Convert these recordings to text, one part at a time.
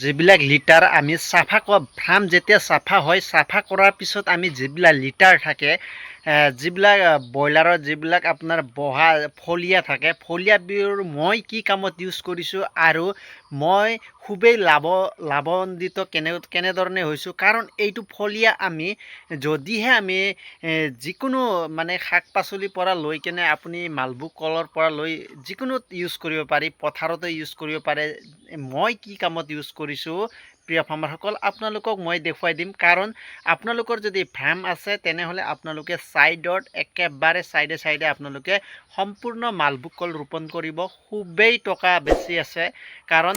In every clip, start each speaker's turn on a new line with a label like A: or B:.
A: যিবিলাক লিটাৰ আমি চাফা ফাৰ্ম যেতিয়া চাফা হয়, চাফা কৰাৰ পিছত আমি যিবিলাক লিটাৰ থাকে, যিবিলাক ব্ৰইলাৰৰ যিবিলাক আপোনাৰ বহা ফলিয়া থাকে, ফলিয়াবোৰ মই কি কামত ইউজ কৰিছোঁ আৰু মই খুবেই লাভান্বিত কেনেধৰণে হৈছোঁ। কাৰণ এইটো ফলিয়া আমি যদিহে আমি যিকোনো মানে শাক পাচলিৰ পৰা লৈ কেনে আপুনি মালভোগ কলৰ পৰা লৈ যিকোনো ইউজ কৰিব পাৰি, পথাৰতো ইউজ কৰিব পাৰে। মই কি কামত ইউজ কৰিছোঁ প্ৰিয় ফাৰ্মাৰসকল, আপোনালোকক মই দেখুৱাই দিম। কাৰণ আপোনালোকৰ যদি ফাৰ্ম আছে তেনেহ'লে আপোনালোকে একেবাৰে চাইডে আপোনালোকে সম্পূৰ্ণ মালভোগ কল ৰোপণ কৰিব। খুবেই টকা বেছি আছে। কাৰণ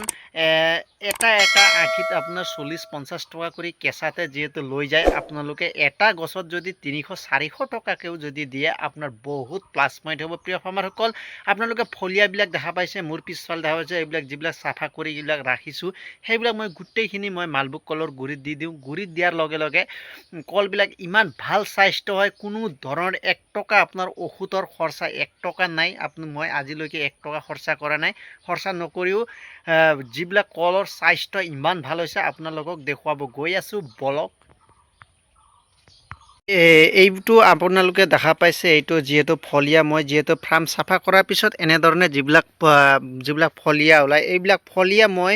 A: এটা আখিত আপোনাৰ 40-50 টকা কৰি কেঁচাতে যিহেতু লৈ যায়, আপোনালোকে এটা গছত যদি 300-400 টকাকেও যদি দিয়ে, আপোনাৰ বহুত প্লাছ পইণ্ট হ'ব প্ৰিয় ফাৰ্মাৰসকল। আপোনালোকে ফলিয়াবিলাক দেখা পাইছে, মোৰ পিছফালে দেখা পাইছে, এইবিলাক যিবিলাক চাফা কৰি এইবিলাক ৰাখিছোঁ, সেইবিলাক মই গোটেইখিনি মই মালভোগ কলৰ গুৰিত দি দিওঁ। গুৰিত দিয়াৰ লগে লগে কলবিলাক ইমান ভাল স্বাস্থ্য হয়, কোনো ধৰণৰ 1 টকা আপোনাৰ ঔষধৰ খৰচা 1 টকা নাই। মই আজিলৈকে 1 টকা খৰচা কৰা নাই। খৰচা নকৰিও যিবিলাক কলৰ স্বাস্থ্য ইমান ভাল হৈছে, আপোনালোকক দেখুৱাব গৈ আছোঁ, বলক। এইটো আপোনালোকে দেখা পাইছে, এইটো যিহেতু ফলিয়া, মই যিহেতু ফাৰ্ম চাফা কৰাৰ পিছত এনেধৰণে যিবিলাক ফলিয়া ওলায়, এইবিলাক ফলিয়া মই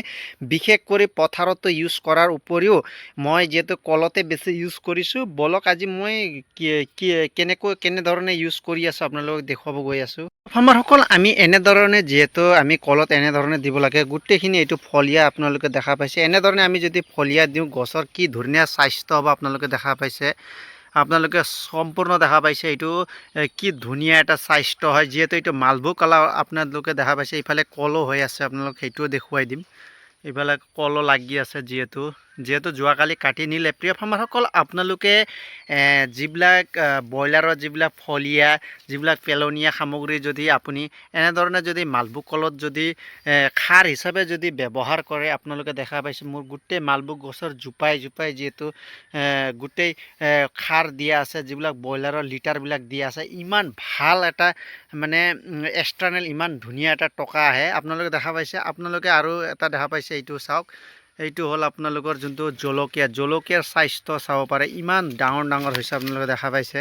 A: বিশেষ কৰি পথাৰতো ইউজ কৰাৰ উপৰিও মই যিহেতু কলতে বেছি ইউজ কৰিছোঁ, বলক আজি মই কেনেধৰণে ইউজ কৰি আছোঁ আপোনালোকক দেখুৱাব গৈ আছোঁ। ফাৰ্মাৰসকল, আমি এনেধৰণে যিহেতু আমি কলত এনেধৰণে দিব লাগে, গোটেইখিনি এইটো ফলিয়া আপোনালোকে দেখা পাইছে। এনেধৰণে আমি যদি ফলিয়া দিওঁ, গছৰ কি ধুনীয়া স্বাস্থ্য হ'ব আপোনালোকে দেখা পাইছে। আপোনালোকে সম্পূৰ্ণ দেখা পাইছে এইটো কি ধুনীয়া এটা স্বাস্থ্য হয়। যিহেতু এইটো মালভোগ কলা আপোনালোকে দেখা পাইছে, ইফালে কলো হৈ আছে, আপোনালোক সেইটোও দেখুৱাই দিম। এইফালে কলো লাগি আছে, যিহেতু যোৱাকালি কাটি নিলে। প্ৰিয় ফাৰ্মাৰসকল, আপোনালোকে যিবিলাক ব্ৰইলাৰৰ যিবিলাক ফলিয়া, যিবিলাক পেলনীয়া সামগ্ৰী যদি আপুনি এনেধৰণে যদি মালভোগ কলত যদি খাৰ হিচাপে যদি ব্যৱহাৰ কৰে, আপোনালোকে দেখা পাইছে মোৰ গোটেই মালভোগ গছৰ জোপাই যিহেতু গোটেই খাৰ দিয়া আছে, যিবিলাক ব্ৰইলাৰৰ লিটাৰবিলাক দিয়া আছে, ইমান ভাল এটা মানে এক্সটাৰ্নেল ইমান ধুনীয়া এটা টকা আহে। আপোনালোকে দেখা পাইছে, আপোনালোকে আৰু এটা দেখা পাইছে, এইটো চাওক। এইটো হ'ল আপোনালোকৰ যোনটো জলকীয়াৰ স্বাস্থ্য চাব পাৰে, ইমান ডাঙৰ হৈছে, আপোনালোকে দেখা পাইছে।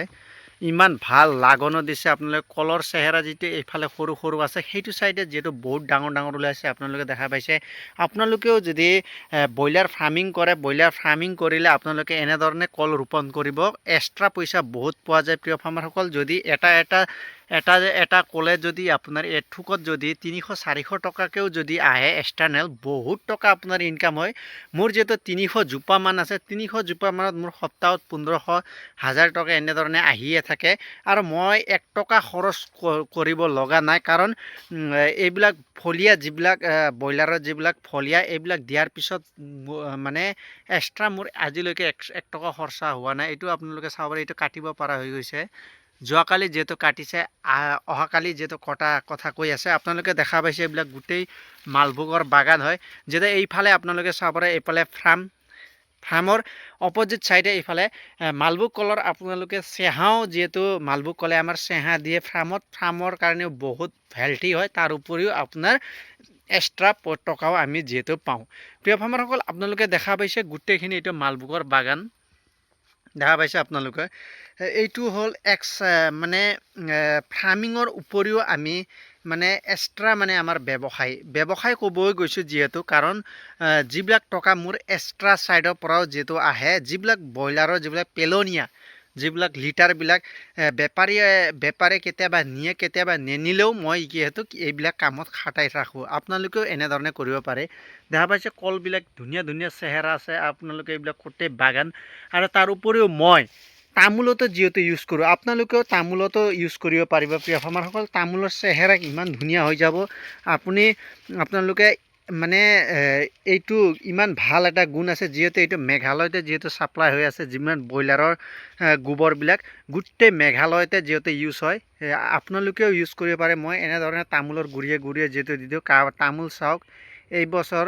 A: ইমান ভাল লাগনো দিছে। আপোনালোকে কলৰ চেহেৰা যিটো এইফালে সৰু আছে, সেইটো চাইডে যিহেতু বহুত ডাঙৰ ওলাইছে, আপোনালোকে দেখা পাইছে। আপোনালোকেও যদি ব্ৰইলাৰ ফাৰ্মিং কৰে, ব্ৰইলাৰ ফাৰ্মিং কৰিলে আপোনালোকে এনেধৰণে কল ৰোপণ কৰিব। এক্সট্ৰা পইচা বহুত পোৱা যায় প্ৰিয় ফাৰ্মাৰসকল। যদি এটা কলে যদি আপোনাৰ এথোকত যদি 300-400 টকাকেও যদি আহে এক্সটাৰ্নেল, বহুত টকা আপোনাৰ ইনকাম হয়। মোৰ যিহেতু 300 জোপামান আছে, 300 জোপামানত মোৰ সপ্তাহত 1500-1000 টকা এনেধৰণে আহিয়ে থাকে। আৰু মই 1 টকা খৰচ কৰিব লগা নাই। কাৰণ এইবিলাক ফলিয়া, যিবিলাক ব্ৰইলাৰৰ যিবিলাক ফলিয়া, এইবিলাক দিয়াৰ পিছত মানে এক্সট্ৰা মোৰ আজিলৈকে 1 টকা খৰচা হোৱা নাই। এইটো আপোনালোকে চাব পাৰে, এইটো কাটিব পৰা হৈ গৈছে। যোৱাকালি যিহেতু কাটিছে, অহাকালি যিহেতু কটা কথা কৈ আছে, আপোনালোকে দেখা পাইছে এইবিলাক গোটেই মালভোগৰ বাগান হয়। যেতিয়া এইফালে আপোনালোকে চাব পাৰে, এইফালে ফাৰ্মৰ অপজিট চাইডে এইফালে মালভোগ কলৰ আপোনালোকে চেহাও, যিহেতু মালভোগ কলে আমাৰ চেহা দিয়ে ফাৰ্মৰ কাৰণেও বহুত হেল্থি হয়। তাৰ উপৰিও আপোনাৰ এক্সট্ৰা টকাও আমি যিহেতু পাওঁ। প্ৰিয় ফাৰ্মাৰসকল, আপোনালোকে দেখা পাইছে গোটেইখিনি এইটো মালভোগৰ বাগান দেখা পাইছে আপোনালোকে। এইটো হ'ল মানে ফাৰ্মিঙৰ উপৰিও আমি মানে এক্সট্ৰা মানে আমাৰ ব্যৱসায় ক'বই গৈছোঁ, যিহেতু কাৰণ যিবিলাক টকা মোৰ এক্সট্ৰা ছাইডৰ পৰাও যিহেতু আহে, যিবিলাক ব্ৰইলাৰৰ যিবিলাক পেলনীয়া যিবিলাক লিটাৰবিলাক বেপাৰে কেতিয়াবা নিয়ে, কেতিয়াবা নিনিলেও মই যিহেতু এইবিলাক কামত খাটাই ৰাখোঁ। আপোনালোকেও এনেধৰণে কৰিব পাৰে। দেখা পাইছে কলবিলাক ধুনীয়া চেহেৰা আছে, আপোনালোকে এইবিলাক গোটেই বাগান। আৰু তাৰ উপৰিও মই তামোলতো যিহেতু ইউজ কৰোঁ, আপোনালোকেও তামোলতো ইউজ কৰিব পাৰিব প্ৰিয় ফাৰ্মাৰসকল। তামোলৰ চেহেৰা ইমান ধুনীয়া হৈ যাব। আপোনালোকে মানে এইটো ইমান ভাল এটা গুণ আছে, যিহেতু এইটো মেঘালয়তে যিহেতু ছাপ্লাই হৈ আছে। যিমান ব্ৰইলাৰৰ গোবৰবিলাক গোটেই মেঘালয়তে যিহেতু ইউজ হয়, আপোনালোকেও ইউজ কৰিব পাৰে। মই এনেধৰণে তামোলৰ গুৰিয়ে যিহেতু দি দিওঁ। তামোল চাওক, এইবছৰ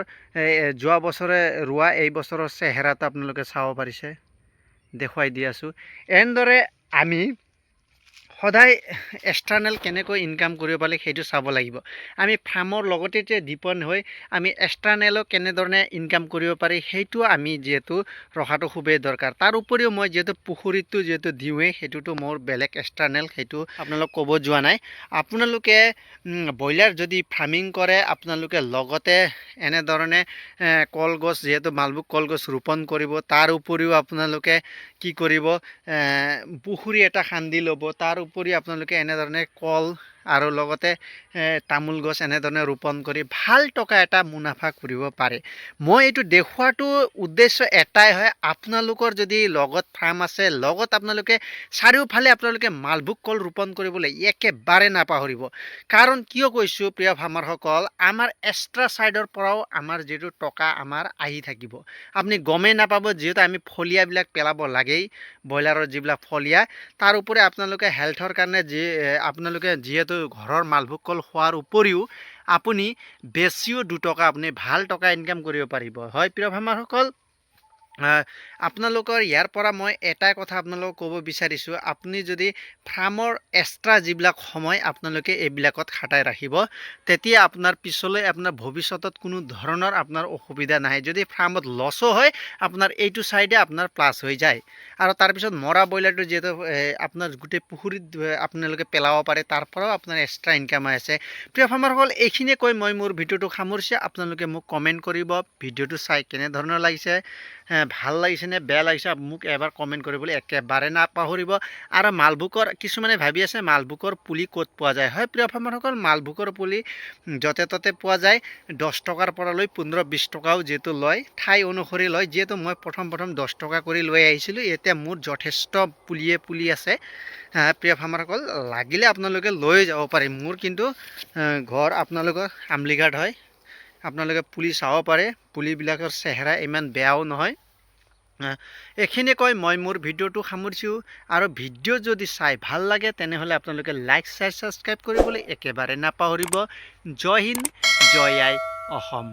A: যোৱা বছৰে ৰোৱা, এই বছৰৰ চেহেৰাটো আপোনালোকে চাব পাৰিছে, দেখুৱাই দি আছোঁ। এনেদৰে আমি সদায় এক্সটাৰ্নেল কেনেকৈ ইনকাম কৰিব পাৰি সেইটো চাব লাগিব। আমি ফাৰ্মৰ লগতে যে ডিপেণ্ড হৈ আমি এক্সটাৰ্নেলো কেনেধৰণে ইনকাম কৰিব পাৰি সেইটো আমি যিহেতু ৰখাটো খুবেই দৰকাৰ। তাৰ উপৰিও মই যিহেতু পুখুৰীটো যিহেতু দিওঁৱেই, সেইটোতো মোৰ বেলেগ এক্সটাৰ্নেল, সেইটো আপোনালোক ক'ব যোৱা নাই। আপোনালোকে ব্ৰইলাৰ যদি ফাৰ্মিং কৰে, আপোনালোকে লগতে এনেধৰণে কলগছ যিহেতু মালভোগ কলগছ ৰোপণ কৰিব। তাৰ উপৰিও আপোনালোকে কি কৰিব, পুখুৰী এটা খান্দি ল'ব। তাৰ উপৰি আপোনালোকে এনেধৰণে কল আৰু লগতে তামোল গছ এনেধৰণে ৰোপণ কৰি ভাল টকা এটা মুনাফা কৰিব পাৰে। মই এইটো দেখুৱাটো উদ্দেশ্য এটাই হয়, আপোনালোকৰ যদি লগত ফাৰ্ম আছে, লগত আপোনালোকে চাৰিওফালে আপোনালোকে মালভোগ কল ৰোপণ কৰিবলৈ একেবাৰে নাপাহৰিব। কাৰণ কিয় কৈছোঁ প্ৰিয় ফাৰ্মাৰসকল, আমাৰ এক্সট্ৰা ছাইডৰ পৰাও আমাৰ যিটো টকা আমাৰ আহি থাকিব, আপুনি গমেই নাপাব। যিহেতু আমি ফলিয়াবিলাক পেলাব লাগেই, ব্ৰইলাৰৰ যিবিলাক ফলিয়া। তাৰ উপৰি আপোনালোকে হেল্থৰ কাৰণে আপোনালোকে যিহেতু ঘৰৰ মালভোগ কল খোৱাৰ উপৰিও আপুনি বেছিও দুটকা আপুনি ভাল টকা ইনকাম কৰিব পাৰিব। হয় প্ৰিয় ফাৰ্মাৰসকল, আপোনালোকৰ ইয়াৰ পৰা মই এটাই কথা আপোনালোকক ক'ব বিচাৰিছোঁ, আপুনি যদি ফাৰ্মৰ এক্সট্ৰা যিবিলাক সময় আপোনালোকে এইবিলাকত খাটাই ৰাখিব, তেতিয়া আপোনাৰ পিছলৈ আপোনাৰ ভৱিষ্যতত কোনো ধৰণৰ আপোনাৰ অসুবিধা নাহে। যদি ফাৰ্মত লছো হয়, আপোনাৰ এইটো চাইডে আপোনাৰ প্লাছ হৈ যায়। আৰু তাৰপিছত মৰা ব্ৰইলাৰটো যিহেতু আপোনাৰ গোটেই পুখুৰীত আপোনালোকে পেলাব পাৰে, তাৰ পৰাও আপোনাৰ এক্সট্ৰা ইনকাম হৈ আছে। প্ৰিয় ফাৰ্মাৰসকল, এইখিনিয়ে কৈ মই মোৰ ভিডিঅ'টো সামৰিছোঁ। আপোনালোকে মোক কমেণ্ট কৰিব ভিডিঅ'টো চাই কেনেধৰণৰ লাগিছে, ভাল লাগিছে নে বেয়া লাগিছে, মোক এবাৰ কমেণ্ট কৰিবলৈ একেবাৰে নাপাহৰিব। আৰু মালভোগৰ কিছুমানে ভাবি আছে মালভোগৰ পুলি ক'ত পোৱা যায়। হয় প্ৰিয় ফাৰ্মাৰসকল, মালভোগৰ পুলি য'তে ত'তে পোৱা যায়। 10 টকাৰ পৰা লৈ 15-20 টকাও যিহেতু লয়, ঠাই অনুসৰি লয়। যিহেতু মই প্ৰথম 10 টকা কৰি লৈ আহিছিলোঁ, এতিয়া মোৰ যথেষ্ট পুলি আছে। প্ৰিয় ফাৰ্মাৰসকল, লাগিলে আপোনালোকে লৈ যাব পাৰে। মোৰ কিন্তু ঘৰ আপোনালোকৰ আমলিঘাট হয়, আপোনালোকে পুলি চাব পাৰে। পুলিবিলাকৰ চেহেৰা ইমান বেয়াও নহয়। এইখিনি কৈ মই মোৰ ভিডিঅ'টো সামৰিছোঁ। আৰু ভিডিঅ' যদি চাই ভাল লাগে তেনেহ'লে আপোনালোকে লাইক, শ্বেয়াৰ, ছাবস্ক্ৰাইব কৰিবলৈ একেবাৰে নাপাহৰিব। জয় হিন্দ, জয় আই অসম।